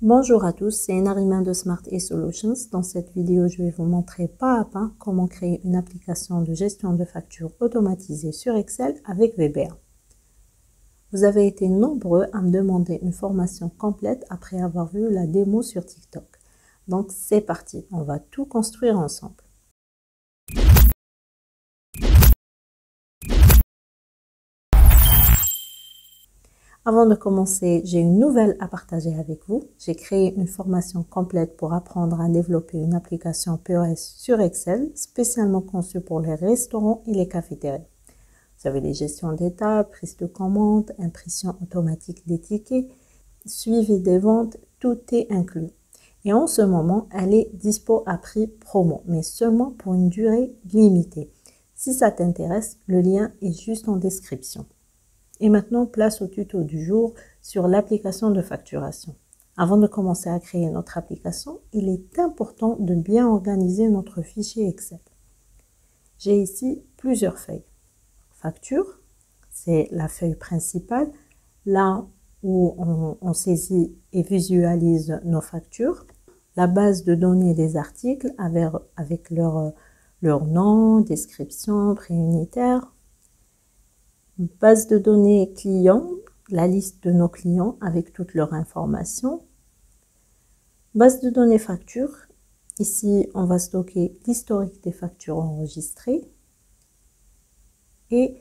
Bonjour à tous, c'est Nariman de Smart eSolutions. Dans cette vidéo, je vais vous montrer pas à pas comment créer une application de gestion de factures automatisée sur Excel avec VBA. Vous avez été nombreux à me demander une formation complète après avoir vu la démo sur TikTok. Donc c'est parti, on va tout construire ensemble. Avant de commencer, j'ai une nouvelle à partager avec vous. J'ai créé une formation complète pour apprendre à développer une application POS sur Excel, spécialement conçue pour les restaurants et les cafétérias. Vous avez les gestions des tables, prise de commande, impression automatique des tickets, suivi des ventes, tout est inclus. Et en ce moment, elle est dispo à prix promo, mais seulement pour une durée limitée. Si ça t'intéresse, le lien est juste en description. Et maintenant, place au tuto du jour sur l'application de facturation. Avant de commencer à créer notre application, il est important de bien organiser notre fichier Excel. J'ai ici plusieurs feuilles. Facture, c'est la feuille principale, là où on saisit et visualise nos factures. La base de données des articles avec leur nom, description, prix unitaire. Base de données clients, la liste de nos clients avec toutes leurs informations. Base de données factures, ici on va stocker l'historique des factures enregistrées. Et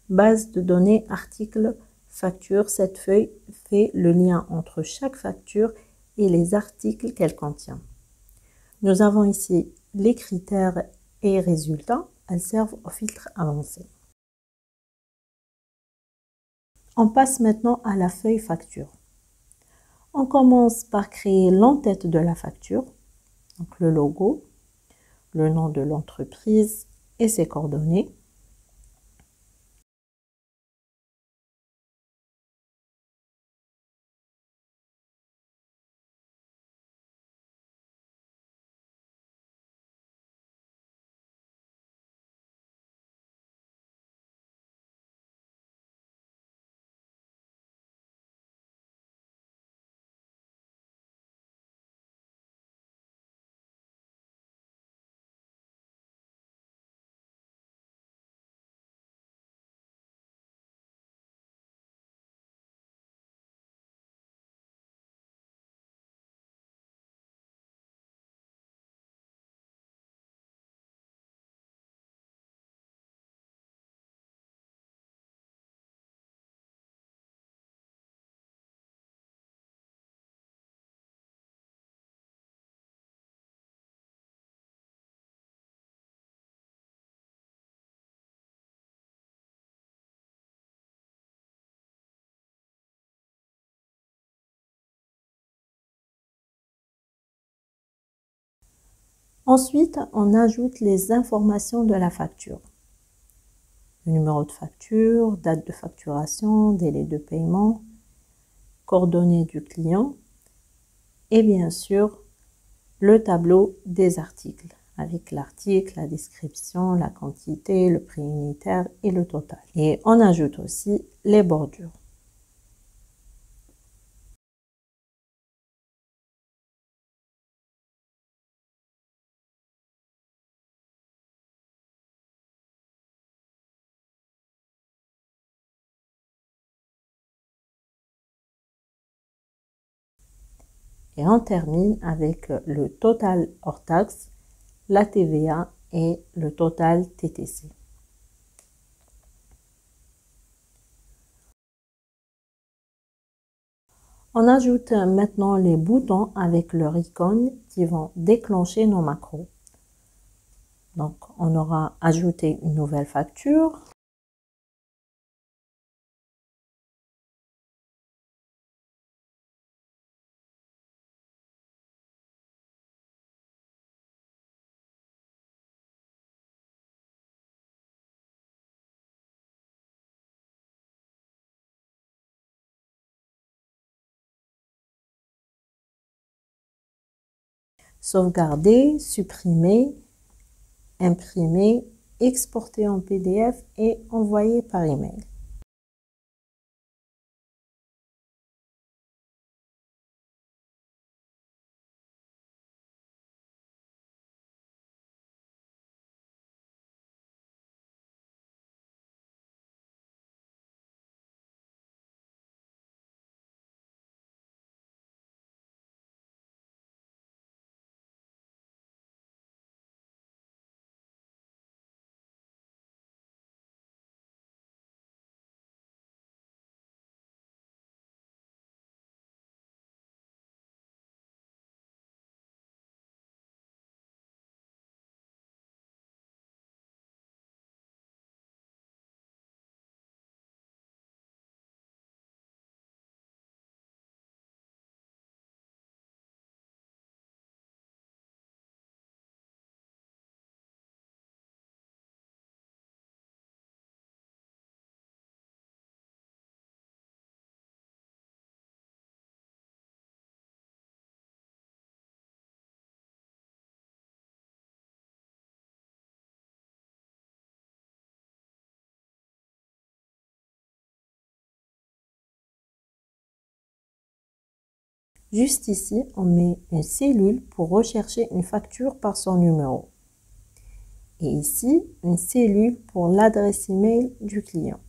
base de données articles facture, cette feuille fait le lien entre chaque facture et les articles qu'elle contient. Nous avons ici les critères et résultats, elles servent au filtre avancé. On passe maintenant à la feuille facture. On commence par créer l'entête de la facture, donc le logo, le nom de l'entreprise et ses coordonnées. Ensuite, on ajoute les informations de la facture. Le numéro de facture, date de facturation, délai de paiement, coordonnées du client et bien sûr le tableau des articles avec l'article, la description, la quantité, le prix unitaire et le total. Et on ajoute aussi les bordures. Et on termine avec le total hors taxe, la TVA et le total TTC. On ajoute maintenant les boutons avec leur icône qui vont déclencher nos macros. Donc, on aura ajouté une nouvelle facture. Sauvegarder, supprimer, imprimer, exporter en PDF et envoyer par email. Juste ici, on met une cellule pour rechercher une facture par son numéro. Et ici, une cellule pour l'adresse email du client.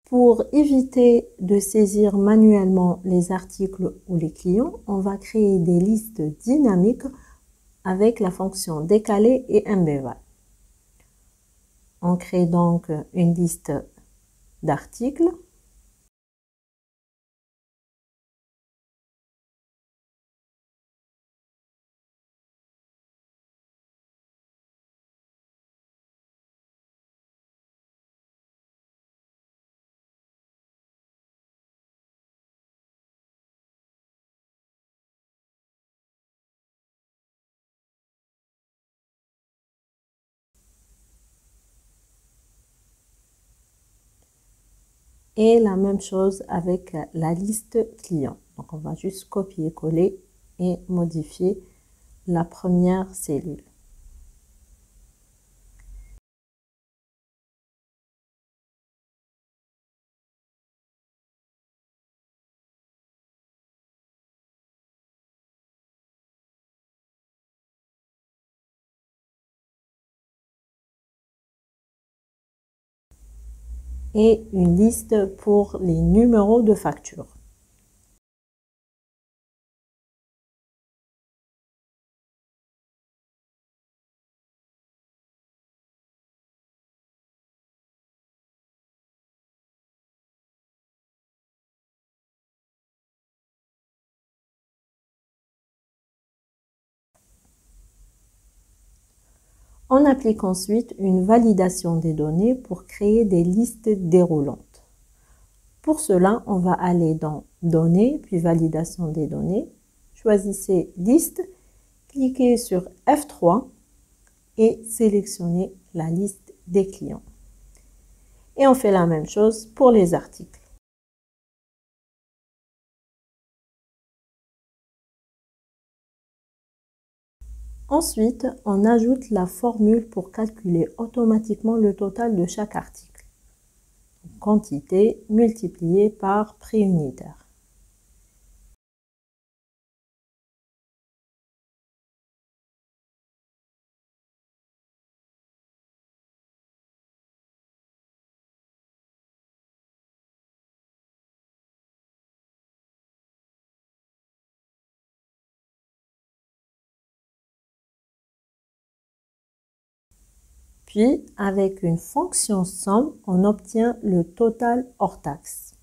Pour éviter de saisir manuellement les articles ou les clients, on va créer des listes dynamiques avec la fonction décaler et embedder. On crée donc une liste d'articles. Et la même chose avec la liste client. Donc, on va juste copier-coller et modifier la première cellule. Et une liste pour les numéros de facture. On applique ensuite une validation des données pour créer des listes déroulantes. Pour cela, on va aller dans Données, puis Validation des données. Choisissez Liste, cliquez sur F3 et sélectionnez la liste des clients. Et on fait la même chose pour les articles. Ensuite, on ajoute la formule pour calculer automatiquement le total de chaque article. Quantité multipliée par prix unitaire. Puis, avec une fonction somme, on obtient le total hors taxe.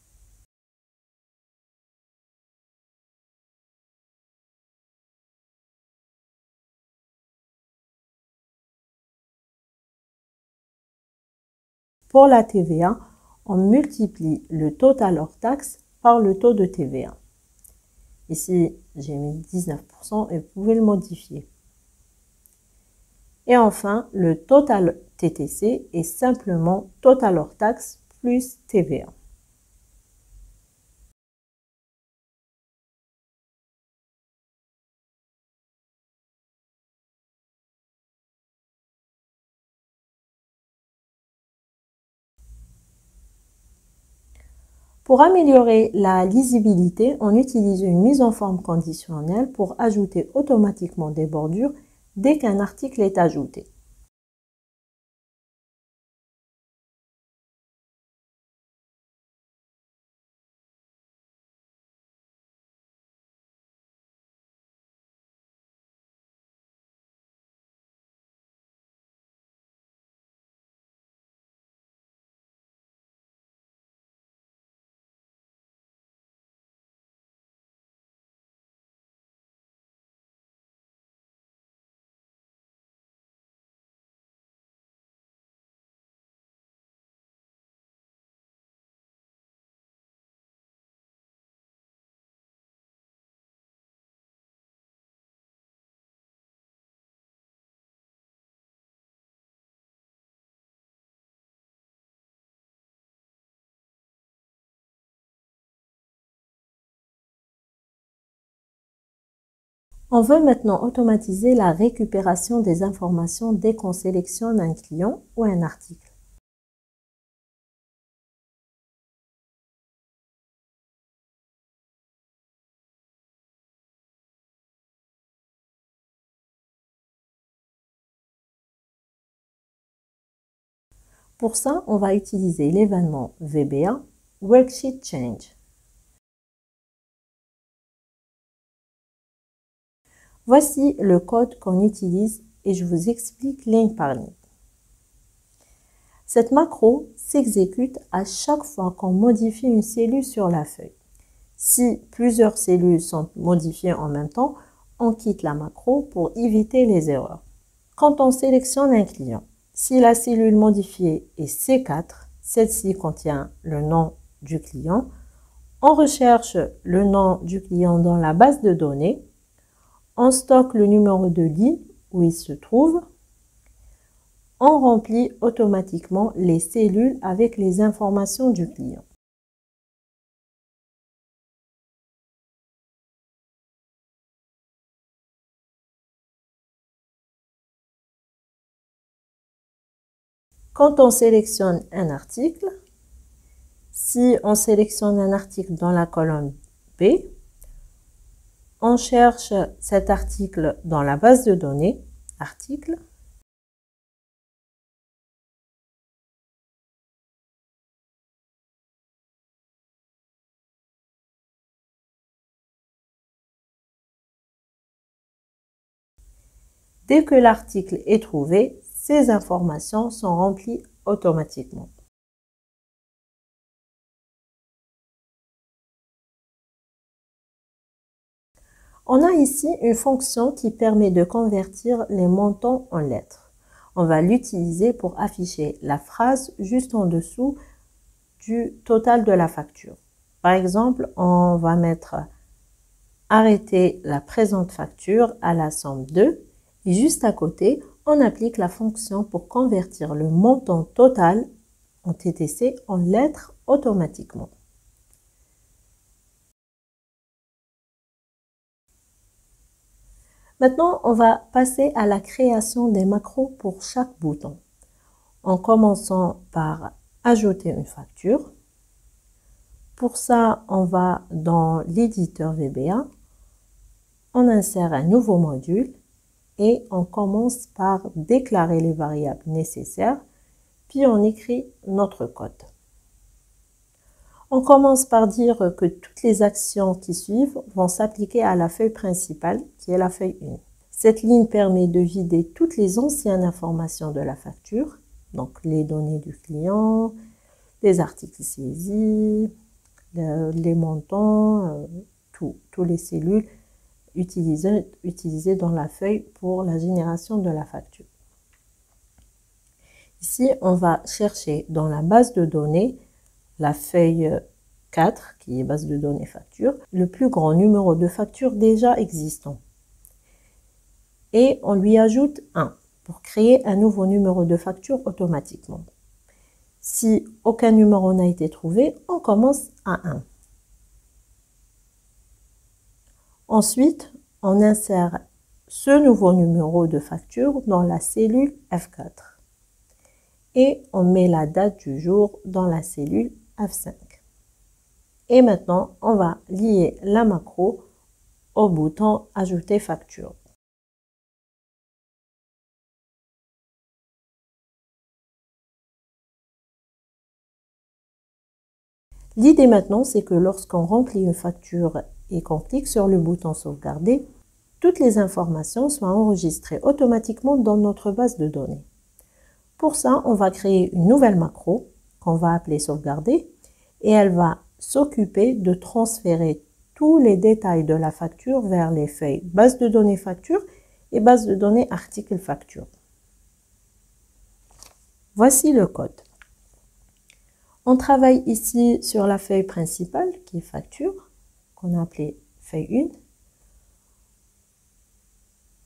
Pour la TVA, on multiplie le total hors taxe par le taux de TVA. Ici, j'ai mis 19% et vous pouvez le modifier. Et enfin, le total TTC est simplement total hors taxe plus TVA. Pour améliorer la lisibilité, on utilise une mise en forme conditionnelle pour ajouter automatiquement des bordures dès qu'un article est ajouté. On veut maintenant automatiser la récupération des informations dès qu'on sélectionne un client ou un article. Pour ça, on va utiliser l'événement VBA Worksheet Change. Voici le code qu'on utilise et je vous explique ligne par ligne. Cette macro s'exécute à chaque fois qu'on modifie une cellule sur la feuille. Si plusieurs cellules sont modifiées en même temps, on quitte la macro pour éviter les erreurs. Quand on sélectionne un client, si la cellule modifiée est C4, celle-ci contient le nom du client, on recherche le nom du client dans la base de données, on stocke le numéro de ligne où il se trouve, on remplit automatiquement les cellules avec les informations du client. Quand on sélectionne un article, si on sélectionne un article dans la colonne B, on cherche cet article dans la base de données, article. Dès que l'article est trouvé, ces informations sont remplies automatiquement. On a ici une fonction qui permet de convertir les montants en lettres. On va l'utiliser pour afficher la phrase juste en dessous du total de la facture. Par exemple, on va mettre « Arrêter la présente facture à la somme de » et juste à côté, on applique la fonction pour convertir le montant total en TTC en lettres automatiquement. Maintenant, on va passer à la création des macros pour chaque bouton. En commençant par ajouter une facture. Pour ça, on va dans l'éditeur VBA, on insère un nouveau module et on commence par déclarer les variables nécessaires, puis on écrit notre code. On commence par dire que toutes les actions qui suivent vont s'appliquer à la feuille principale, qui est la feuille 1. Cette ligne permet de vider toutes les anciennes informations de la facture, donc les données du client, les articles saisis, les montants, tous les cellules utilisées dans la feuille pour la génération de la facture. Ici, on va chercher dans la base de données la feuille 4, qui est base de données facture, le plus grand numéro de facture déjà existant. Et on lui ajoute 1 pour créer un nouveau numéro de facture automatiquement. Si aucun numéro n'a été trouvé, on commence à 1. Ensuite, on insère ce nouveau numéro de facture dans la cellule F4. Et on met la date du jour dans la cellule F5. Et maintenant, on va lier la macro au bouton « Ajouter facture ». L'idée maintenant, c'est que lorsqu'on remplit une facture et qu'on clique sur le bouton « Sauvegarder », toutes les informations soient enregistrées automatiquement dans notre base de données. Pour ça, on va créer une nouvelle macro qu'on va appeler « Sauvegarder » et elle va s'occuper de transférer tous les détails de la facture vers les feuilles base de données facture et base de données article facture. Voici le code. On travaille ici sur la feuille principale qui est facture, qu'on a appelée feuille 1.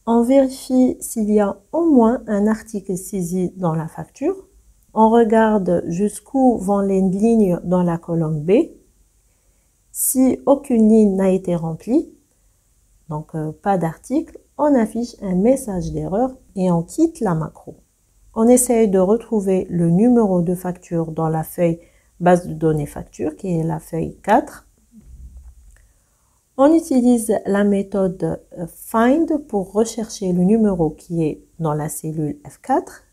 On vérifie s'il y a au moins un article saisi dans la facture. On regarde jusqu'où vont les lignes dans la colonne B. Si aucune ligne n'a été remplie, donc pas d'article, on affiche un message d'erreur et on quitte la macro. On essaye de retrouver le numéro de facture dans la feuille base de données facture qui est la feuille 4. On utilise la méthode find pour rechercher le numéro qui est dans la cellule F4.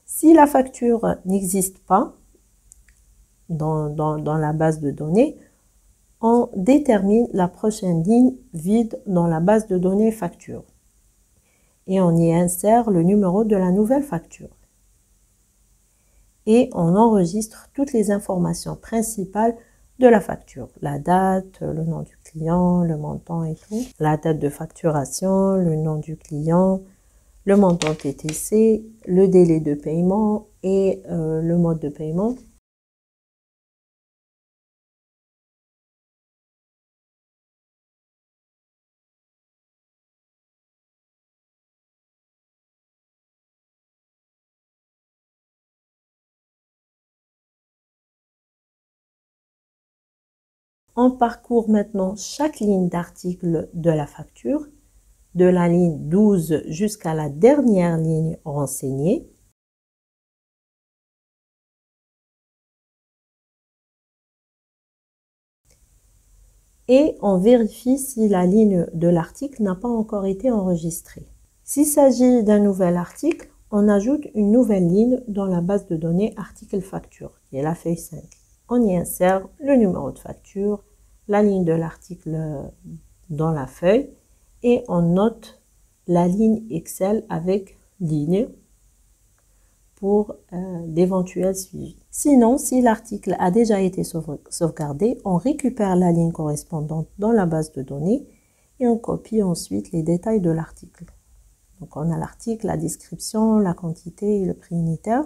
Si la facture n'existe pas dans la base de données, on détermine la prochaine ligne vide dans la base de données facture et on y insère le numéro de la nouvelle facture. Et on enregistre toutes les informations principales de la facture, la date, le nom du client, le montant et tout, la date de facturation, le nom du client, le montant TTC, le délai de paiement et le mode de paiement. On parcourt maintenant chaque ligne d'article de la facture, de la ligne 12 jusqu'à la dernière ligne renseignée. Et on vérifie si la ligne de l'article n'a pas encore été enregistrée. S'il s'agit d'un nouvel article, on ajoute une nouvelle ligne dans la base de données article facture, qui est la feuille 5. On y insère le numéro de facture, la ligne de l'article dans la feuille et on note la ligne Excel avec ligne pour d'éventuels suivis. Sinon, si l'article a déjà été sauvegardé, on récupère la ligne correspondante dans la base de données et on copie ensuite les détails de l'article. Donc on a l'article, la description, la quantité et le prix unitaire.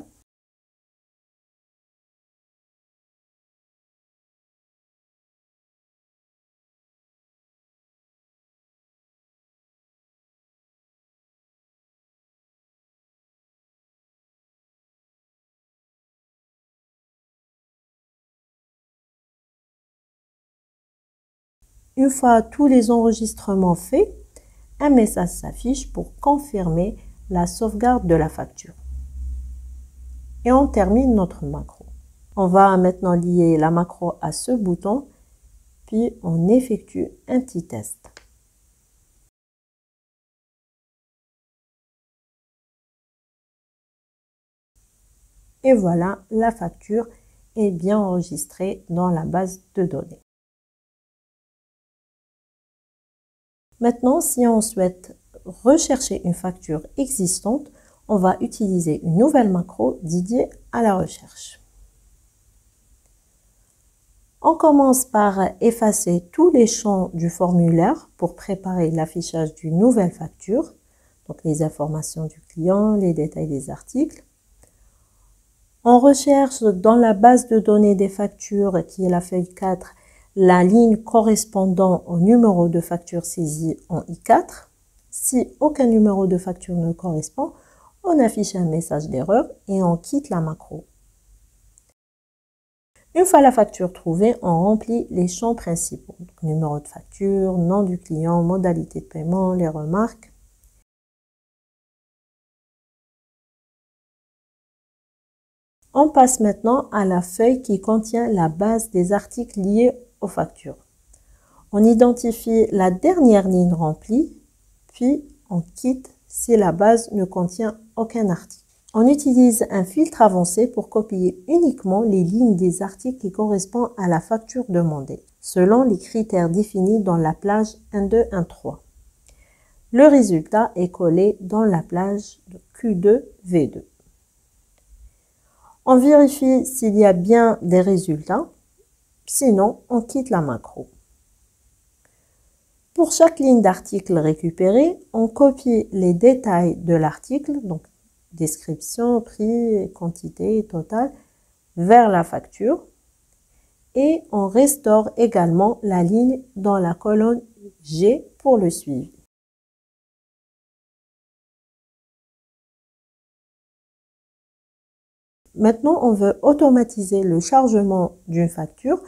Une fois tous les enregistrements faits, un message s'affiche pour confirmer la sauvegarde de la facture. Et on termine notre macro. On va maintenant lier la macro à ce bouton, puis on effectue un petit test. Et voilà, la facture est bien enregistrée dans la base de données. Maintenant, si on souhaite rechercher une facture existante, on va utiliser une nouvelle macro dédiée à la recherche. On commence par effacer tous les champs du formulaire pour préparer l'affichage d'une nouvelle facture, donc les informations du client, les détails des articles. On recherche dans la base de données des factures, qui est la feuille 4, la ligne correspondant au numéro de facture saisie en I4. Si aucun numéro de facture ne correspond, on affiche un message d'erreur et on quitte la macro. Une fois la facture trouvée, on remplit les champs principaux. Donc, numéro de facture, nom du client, modalité de paiement, les remarques. On passe maintenant à la feuille qui contient la base des articles liés aux factures. On identifie la dernière ligne remplie, puis on quitte si la base ne contient aucun article. On utilise un filtre avancé pour copier uniquement les lignes des articles qui correspondent à la facture demandée, selon les critères définis dans la plage 1.2, 1.3. Le résultat est collé dans la plage de Q2, V2. On vérifie s'il y a bien des résultats, sinon on quitte la macro. Pour chaque ligne d'article récupérée, on copie les détails de l'article, donc description, prix, quantité, total, vers la facture. Et on restaure également la ligne dans la colonne G pour le suivi. Maintenant, on veut automatiser le chargement d'une facture.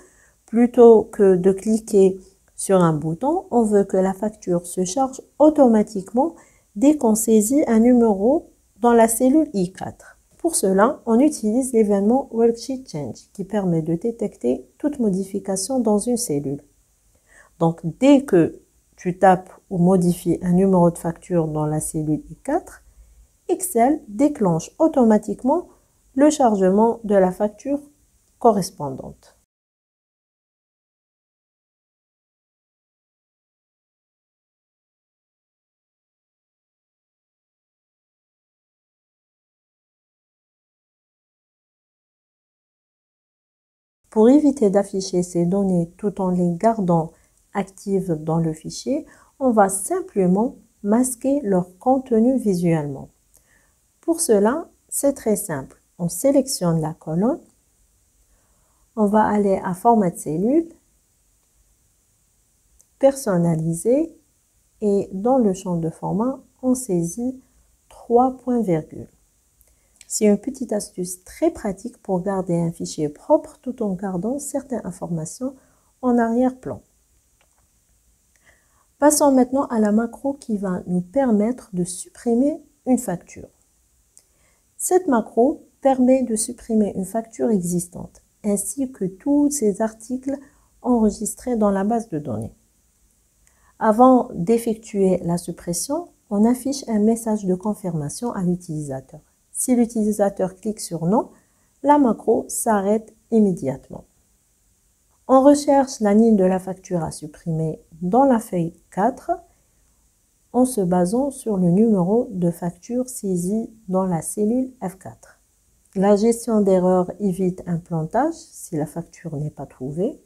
Plutôt que de cliquer Sur un bouton, on veut que la facture se charge automatiquement dès qu'on saisit un numéro dans la cellule I4. Pour cela, on utilise l'événement Worksheet Change qui permet de détecter toute modification dans une cellule. Donc, dès que tu tapes ou modifies un numéro de facture dans la cellule I4, Excel déclenche automatiquement le chargement de la facture correspondante. Pour éviter d'afficher ces données tout en les gardant actives dans le fichier, on va simplement masquer leur contenu visuellement. Pour cela, c'est très simple. On sélectionne la colonne, on va aller à Format de cellule, Personnaliser et dans le champ de format, on saisit 3 points virgule. C'est une petite astuce très pratique pour garder un fichier propre tout en gardant certaines informations en arrière-plan. Passons maintenant à la macro qui va nous permettre de supprimer une facture. Cette macro permet de supprimer une facture existante ainsi que tous ces articles enregistrés dans la base de données. Avant d'effectuer la suppression, on affiche un message de confirmation à l'utilisateur. Si l'utilisateur clique sur non, la macro s'arrête immédiatement. On recherche la ligne de la facture à supprimer dans la feuille 4 en se basant sur le numéro de facture saisi dans la cellule F4. La gestion d'erreur évite un plantage si la facture n'est pas trouvée.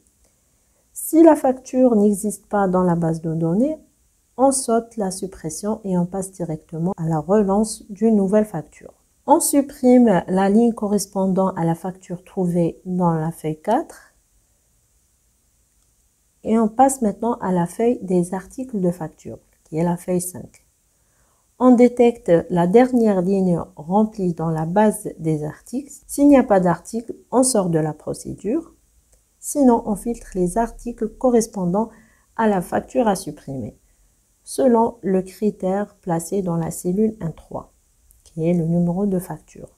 Si la facture n'existe pas dans la base de données, on saute la suppression et on passe directement à la relance d'une nouvelle facture. On supprime la ligne correspondant à la facture trouvée dans la feuille 4 et on passe maintenant à la feuille des articles de facture, qui est la feuille 5. On détecte la dernière ligne remplie dans la base des articles. S'il n'y a pas d'article, on sort de la procédure. Sinon, on filtre les articles correspondant à la facture à supprimer, selon le critère placé dans la cellule 1.3. Qui est le numéro de facture.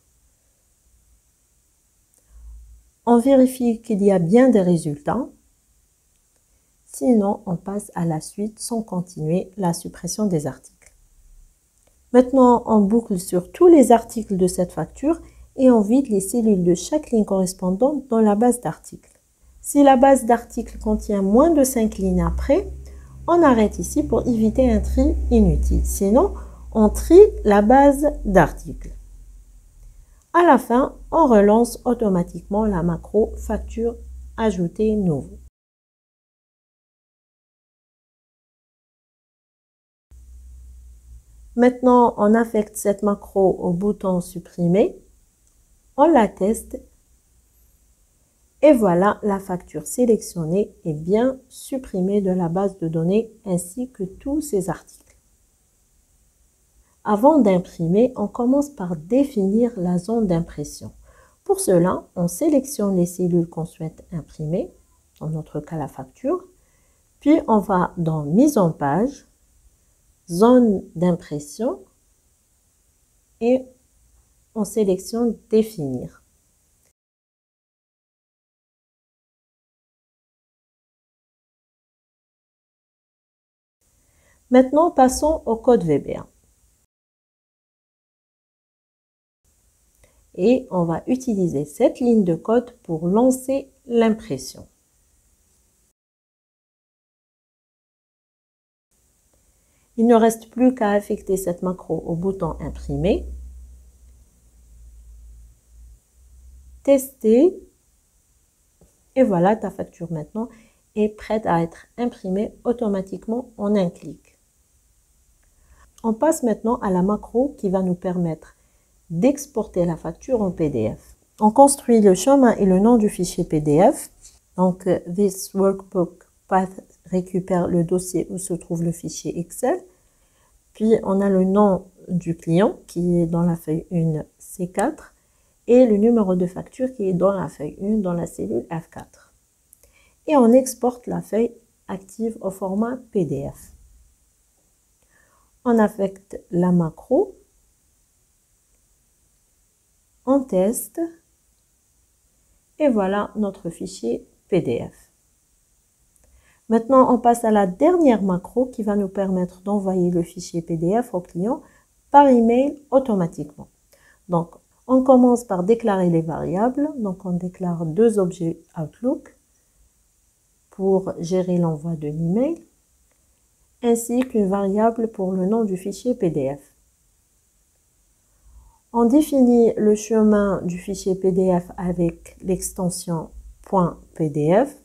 On vérifie qu'il y a bien des résultats. Sinon, on passe à la suite sans continuer la suppression des articles. Maintenant, on boucle sur tous les articles de cette facture et on vide les cellules de chaque ligne correspondante dans la base d'articles. Si la base d'articles contient moins de 5 lignes après, on arrête ici pour éviter un tri inutile. Sinon, on trie la base d'articles. À la fin, on relance automatiquement la macro facture ajouter nouveau. Maintenant, on affecte cette macro au bouton supprimer. On la teste. Et voilà, la facture sélectionnée est bien supprimée de la base de données ainsi que tous ces articles. Avant d'imprimer, on commence par définir la zone d'impression. Pour cela, on sélectionne les cellules qu'on souhaite imprimer, dans notre cas la facture, puis on va dans Mise en page, Zone d'impression et on sélectionne Définir. Maintenant, passons au code VBA. Et on va utiliser cette ligne de code pour lancer l'impression. Il ne reste plus qu'à affecter cette macro au bouton Imprimer, tester, et voilà, ta facture maintenant est prête à être imprimée automatiquement en un clic. On passe maintenant à la macro qui va nous permettre d'exporter la facture en PDF. On construit le chemin et le nom du fichier PDF. Donc, This Workbook Path récupère le dossier où se trouve le fichier Excel. Puis, on a le nom du client qui est dans la feuille 1 C4 et le numéro de facture qui est dans la feuille 1 dans la cellule F4. Et on exporte la feuille active au format PDF. On affecte la macro, on teste et voilà notre fichier PDF. Maintenant, on passe à la dernière macro qui va nous permettre d'envoyer le fichier PDF au client par email automatiquement. Donc, on commence par déclarer les variables. Donc, on déclare 2 objets Outlook pour gérer l'envoi de l'email, ainsi qu'une variable pour le nom du fichier PDF. On définit le chemin du fichier PDF avec l'extension .pdf.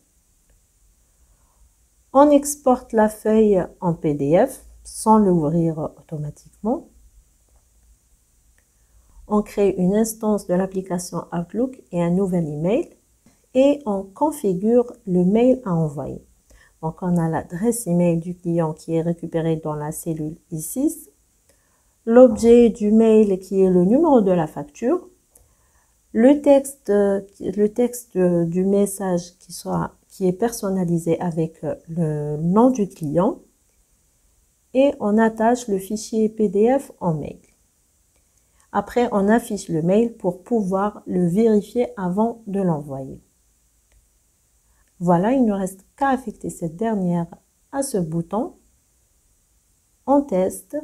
On exporte la feuille en PDF sans l'ouvrir automatiquement. On crée une instance de l'application Outlook et un nouvel email et on configure le mail à envoyer. Donc, on a l'adresse email du client qui est récupérée dans la cellule I6, l'objet du mail qui est le numéro de la facture, le texte du message qui est personnalisé avec le nom du client et on attache le fichier PDF en mail. Après, on affiche le mail pour pouvoir le vérifier avant de l'envoyer. Voilà, il ne reste qu'à affecter cette dernière à ce bouton. On teste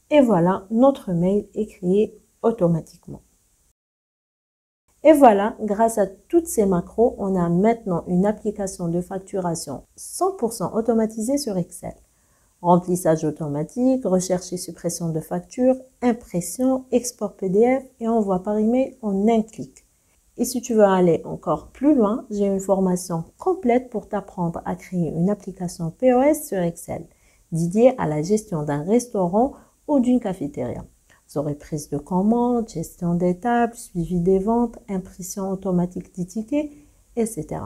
et voilà, notre mail est créé automatiquement. Et voilà, grâce à toutes ces macros, on a maintenant une application de facturation 100% automatisée sur Excel. Remplissage automatique, recherche et suppression de factures, impression, export PDF et envoi par email en un clic. Et si tu veux aller encore plus loin, j'ai une formation complète pour t'apprendre à créer une application POS sur Excel, dédiée à la gestion d'un restaurant ou d'une cafétéria. Vous aurez prise de commande, gestion des tables, suivi des ventes, impression automatique des tickets, etc.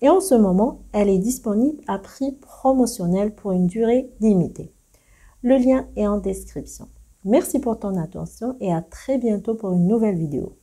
Et en ce moment, elle est disponible à prix promotionnel pour une durée limitée. Le lien est en description. Merci pour ton attention et à très bientôt pour une nouvelle vidéo.